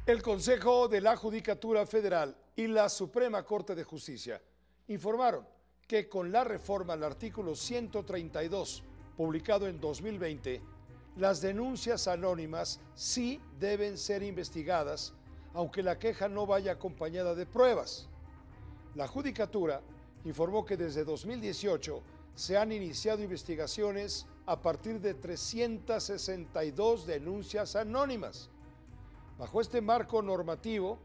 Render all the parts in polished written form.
El Consejo de la Judicatura Federal y la Suprema Corte de Justicia informaron que con la reforma al artículo 132, publicado en 2020, las denuncias anónimas sí deben ser investigadas, aunque la queja no vaya acompañada de pruebas. La Judicatura informó que desde 2018 se han iniciado investigaciones a partir de 362 denuncias anónimas. Bajo este marco normativo,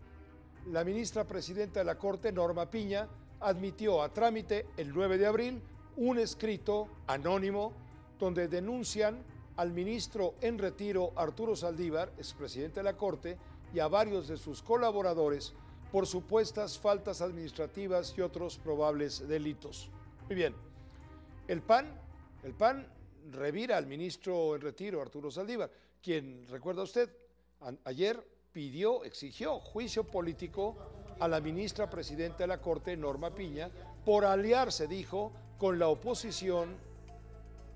la ministra presidenta de la Corte, Norma Piña, admitió a trámite el 9 de abril un escrito anónimo donde denuncian al ministro en retiro Arturo Saldívar, expresidente de la Corte, y a varios de sus colaboradores por supuestas faltas administrativas y otros probables delitos. Muy bien, el PAN revira al ministro en retiro Arturo Saldívar, quien, recuerda usted, ayer exigió juicio político a la ministra presidenta de la Corte, Norma Piña, por aliarse, dijo, con la oposición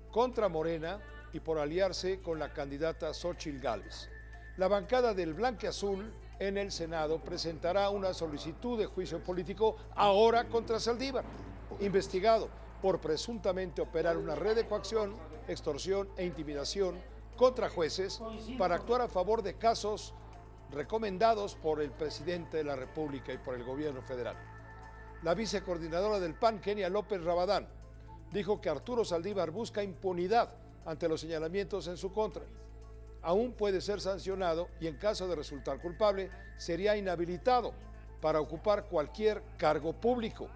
contra Morena y por aliarse con la candidata Xóchitl Gálvez. La bancada del Blanquiazul en el Senado presentará una solicitud de juicio político ahora contra Saldívar, investigado por presuntamente operar una red de coacción, extorsión e intimidación contra jueces para actuar a favor de casos recomendados por el presidente de la República y por el gobierno federal. La vicecoordinadora del PAN, Kenia López Rabadán, dijo que Arturo Saldívar busca impunidad ante los señalamientos en su contra. Aún puede ser sancionado y en caso de resultar culpable sería inhabilitado para ocupar cualquier cargo público.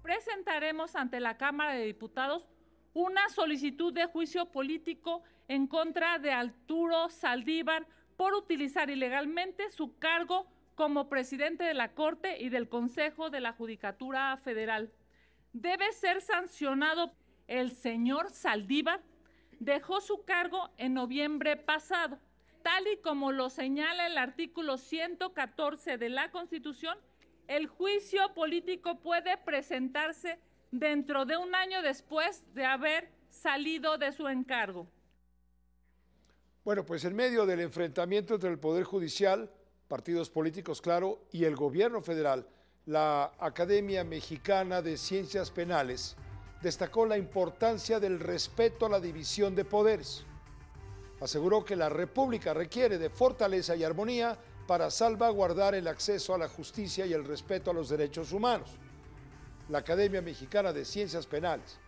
Presentaremos ante la Cámara de Diputados una solicitud de juicio político en contra de Arturo Saldívar por utilizar ilegalmente su cargo como presidente de la Corte y del Consejo de la Judicatura Federal. Debe ser sancionado. El señor Saldívar dejó su cargo en noviembre pasado, tal y como lo señala el artículo 114 de la Constitución. El juicio político puede presentarse dentro de un año después de haber salido de su encargo. Bueno, pues en medio del enfrentamiento entre el Poder Judicial, partidos políticos, claro, y el gobierno federal, la Academia Mexicana de Ciencias Penales destacó la importancia del respeto a la división de poderes. Aseguró que la República requiere de fortaleza y armonía para salvaguardar el acceso a la justicia y el respeto a los derechos humanos. La Academia Mexicana de Ciencias Penales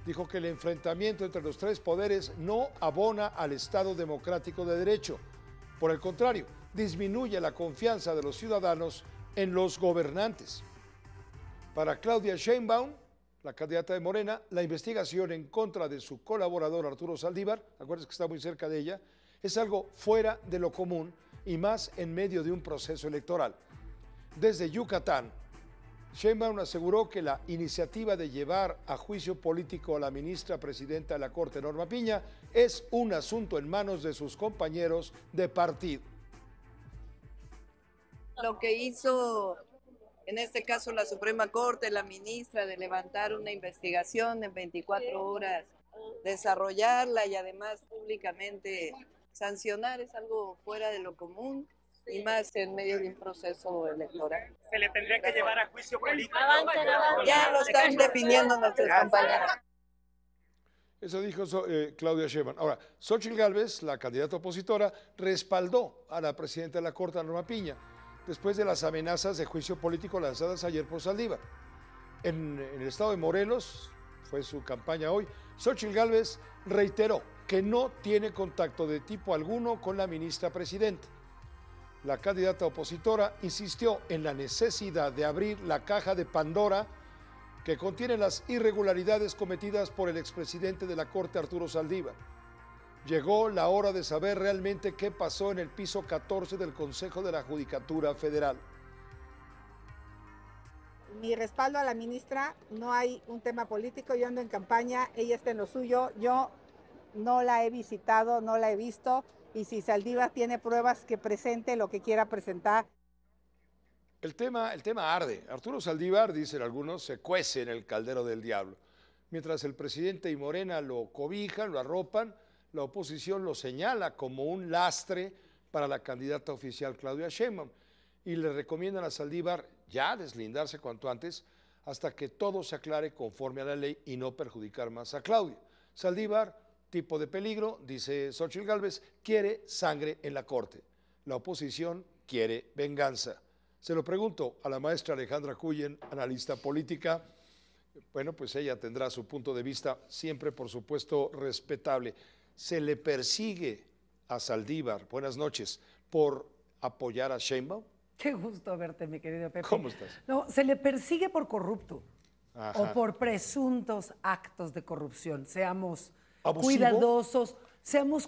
dijo que el enfrentamiento entre los tres poderes no abona al Estado democrático de derecho. Por el contrario, disminuye la confianza de los ciudadanos en los gobernantes. Para Claudia Sheinbaum, la candidata de Morena, la investigación en contra de su colaborador Arturo Saldívar, acuérdense que está muy cerca de ella, es algo fuera de lo común y más en medio de un proceso electoral. Desde Yucatán, Sheinbaum aseguró que la iniciativa de llevar a juicio político a la ministra presidenta de la Corte, Norma Piña, es un asunto en manos de sus compañeros de partido. Lo que hizo en este caso la Suprema Corte, la ministra, de levantar una investigación en 24 horas, desarrollarla y además públicamente sancionar es algo fuera de lo común y más en medio de un proceso electoral. ¿Se le tendría que llevar a juicio político? Ya lo están definiendo nuestros compañeros. Eso dijo Claudia Sheinbaum. Ahora, Xóchitl Gálvez, la candidata opositora, respaldó a la presidenta de la Corte, Norma Piña, después de las amenazas de juicio político lanzadas ayer por Saldívar. En el estado de Morelos, fue su campaña hoy, Xóchitl Gálvez reiteró que no tiene contacto de tipo alguno con la ministra presidenta. La candidata opositora insistió en la necesidad de abrir la caja de Pandora que contiene las irregularidades cometidas por el expresidente de la Corte, Arturo Saldívar. Llegó la hora de saber realmente qué pasó en el piso 14 del Consejo de la Judicatura Federal. Mi respaldo a la ministra, no hay un tema político, yo ando en campaña, ella está en lo suyo, yo no la he visitado, no la he visto, y si Saldívar tiene pruebas, que presente lo que quiera presentar. El tema arde. Arturo Saldívar, dicen algunos, se cuece en el caldero del diablo. Mientras el presidente y Morena lo cobijan, lo arropan, la oposición lo señala como un lastre para la candidata oficial Claudia Sheinbaum y le recomiendan a Saldívar ya deslindarse cuanto antes hasta que todo se aclare conforme a la ley y no perjudicar más a Claudia. Saldívar, tipo de peligro, dice Xóchitl Gálvez, quiere sangre en la Corte. La oposición quiere venganza. Se lo pregunto a la maestra Alejandra Cuyen, analista política. Bueno, pues ella tendrá su punto de vista, siempre por supuesto respetable. ¿Se le persigue a Saldívar, buenas noches, por apoyar a Sheinbaum? Qué gusto verte, mi querido Pepe. ¿Cómo estás? No, se le persigue por corrupto. Ajá. O por presuntos actos de corrupción. Seamos ¿Abusivo?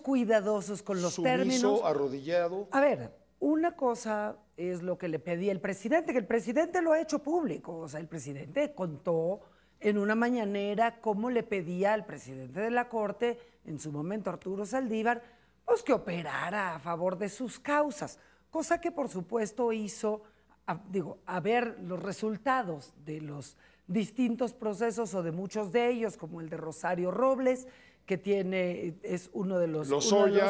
cuidadosos con los Sumiso, términos. arrodillado. A ver, una cosa es lo que le pedía el presidente, que el presidente lo ha hecho público. O sea, el presidente contó en una mañanera cómo le pedía al presidente de la Corte, en su momento Arturo Saldívar, pues que operara a favor de sus causas. Cosa que por supuesto hizo, a ver los resultados de los distintos procesos o de muchos de ellos, como el de Rosario Robles, que es uno de los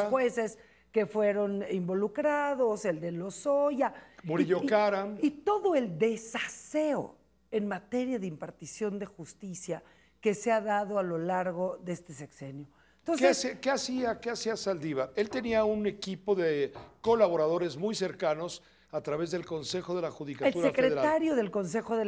jueces que fueron involucrados, el de Lozoya. Murillo Karam. Y todo el desaseo en materia de impartición de justicia que se ha dado a lo largo de este sexenio. Entonces, ¿Qué hacía Saldívar? Él tenía un equipo de colaboradores muy cercanos a través del Consejo de la Judicatura el secretario Federal. del Consejo de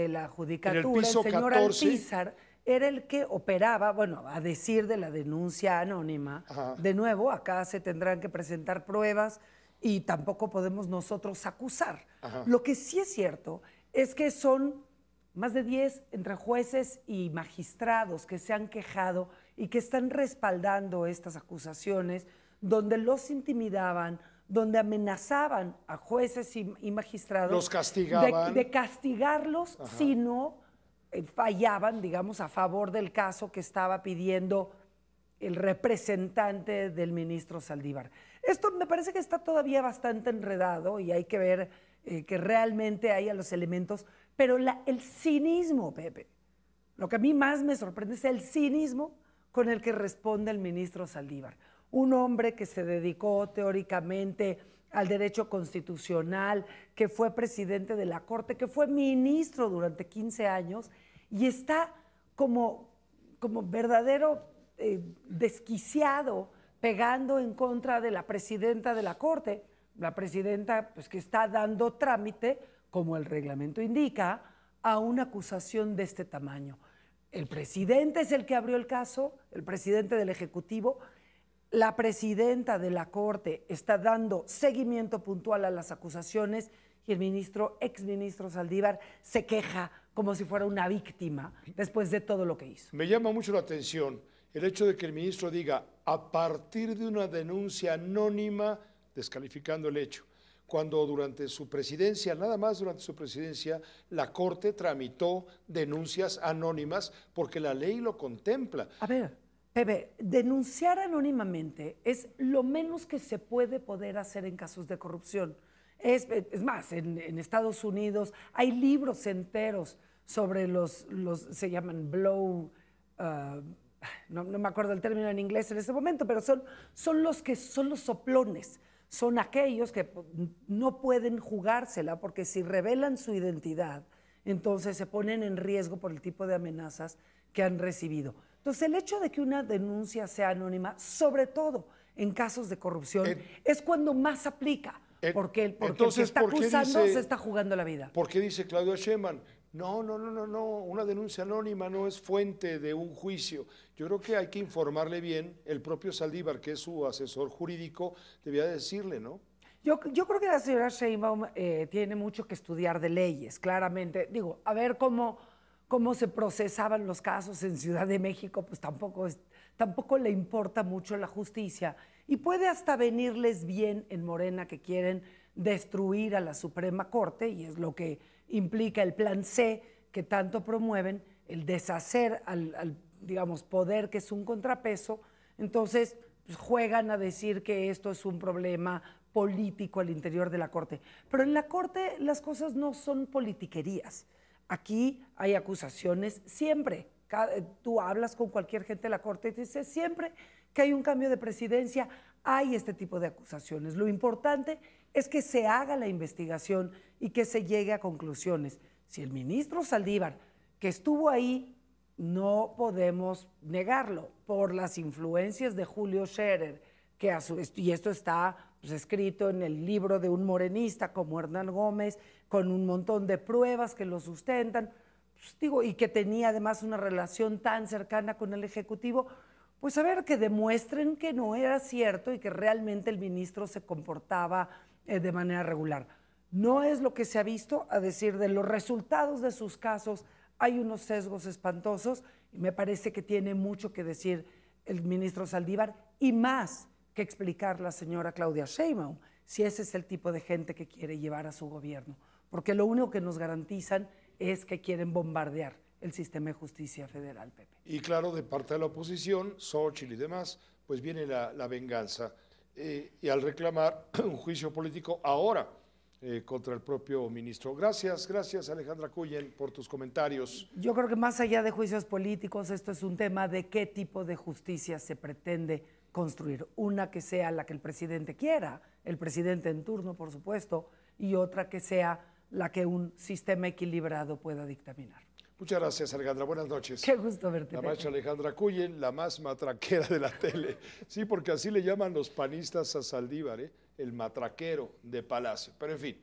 la Judicatura, En el piso el señor 14. Alpizar, era el que operaba, bueno, a decir de la denuncia anónima. Ajá. De nuevo, acá se tendrán que presentar pruebas y tampoco podemos nosotros acusar. Ajá. Lo que sí es cierto es que son más de 10 entre jueces y magistrados que se han quejado y que están respaldando estas acusaciones, donde los intimidaban, donde amenazaban a jueces y magistrados. Los castigaban. De castigarlos. Ajá. Si no fallaban, digamos, a favor del caso que estaba pidiendo el representante del ministro Saldívar. Esto me parece que está todavía bastante enredado y hay que ver que realmente haya los elementos, pero el cinismo, Pepe, lo que a mí más me sorprende es el cinismo con el que responde el ministro Saldívar. Un hombre que se dedicó teóricamente al derecho constitucional, que fue presidente de la Corte, que fue ministro durante 15 años y está como verdadero desquiciado pegando en contra de la presidenta de la Corte, la presidenta pues, que está dando trámite, como el reglamento indica, a una acusación de este tamaño. El presidente es el que abrió el caso, el presidente del Ejecutivo. La presidenta de la Corte está dando seguimiento puntual a las acusaciones y el exministro Saldívar se queja como si fuera una víctima después de todo lo que hizo. Me llama mucho la atención el hecho de que el ministro diga a partir de una denuncia anónima, descalificando el hecho, cuando durante su presidencia, nada más durante su presidencia, la Corte tramitó denuncias anónimas porque la ley lo contempla. A ver, Pepe, denunciar anónimamente es lo menos que se puede poder hacer en casos de corrupción. Es más, en Estados Unidos hay libros enteros sobre se llaman blow, no me acuerdo el término en inglés en este momento, pero son los soplones. Son aquellos que no pueden jugársela porque si revelan su identidad, entonces se ponen en riesgo por el tipo de amenazas que han recibido. Entonces, el hecho de que una denuncia sea anónima, sobre todo en casos de corrupción, es cuando más aplica, porque el que está acusando se está jugando la vida. ¿Por qué dice Claudia Sheinbaum? No, una denuncia anónima no es fuente de un juicio. Yo creo que hay que informarle bien, el propio Saldívar, que es su asesor jurídico, debía decirle, ¿no? Yo creo que la señora Sheinbaum tiene mucho que estudiar de leyes, claramente. Digo, a ver cómo se procesaban los casos en Ciudad de México, pues tampoco le importa mucho la justicia. Y puede hasta venirles bien en Morena que quieren destruir a la Suprema Corte, y es lo que implica el plan C que tanto promueven, el deshacer al digamos, poder que es un contrapeso. Entonces pues, juegan a decir que esto es un problema político al interior de la Corte. Pero en la Corte las cosas no son politiquerías. Aquí hay acusaciones siempre. Tú hablas con cualquier gente de la Corte y te dice siempre que hay un cambio de presidencia, hay este tipo de acusaciones. Lo importante es que se haga la investigación y que se llegue a conclusiones. Si el ministro Saldívar, que estuvo ahí, no podemos negarlo, por las influencias de Julio Scherer, que y esto está pues, escrito en el libro de un morenista como Hernán Gómez, con un montón de pruebas que lo sustentan, pues, digo, y que tenía además una relación tan cercana con el Ejecutivo, pues a ver, que demuestren que no era cierto y que realmente el ministro se comportaba de manera regular. No es lo que se ha visto, a decir de los resultados de sus casos, hay unos sesgos espantosos y me parece que tiene mucho que decir el ministro Saldívar y más que explicar la señora Claudia Sheinbaum, si ese es el tipo de gente que quiere llevar a su gobierno, porque lo único que nos garantizan es que quieren bombardear el sistema de justicia federal, Pepe. Y claro, de parte de la oposición, Xóchitl y demás, pues viene la venganza. Y al reclamar un juicio político ahora contra el propio ministro. Gracias Alejandra Cuyen por tus comentarios. Yo creo que más allá de juicios políticos, esto es un tema de qué tipo de justicia se pretende construir. Una que sea la que el presidente quiera, el presidente en turno, por supuesto, y otra que sea la que un sistema equilibrado pueda dictaminar. Muchas gracias, Alejandra. Buenas noches. Qué gusto verte. La maestra Alejandra Cuyen, la más matraquera de la tele. Sí, porque así le llaman los panistas a Saldívar, el matraquero de Palacio. Pero en fin.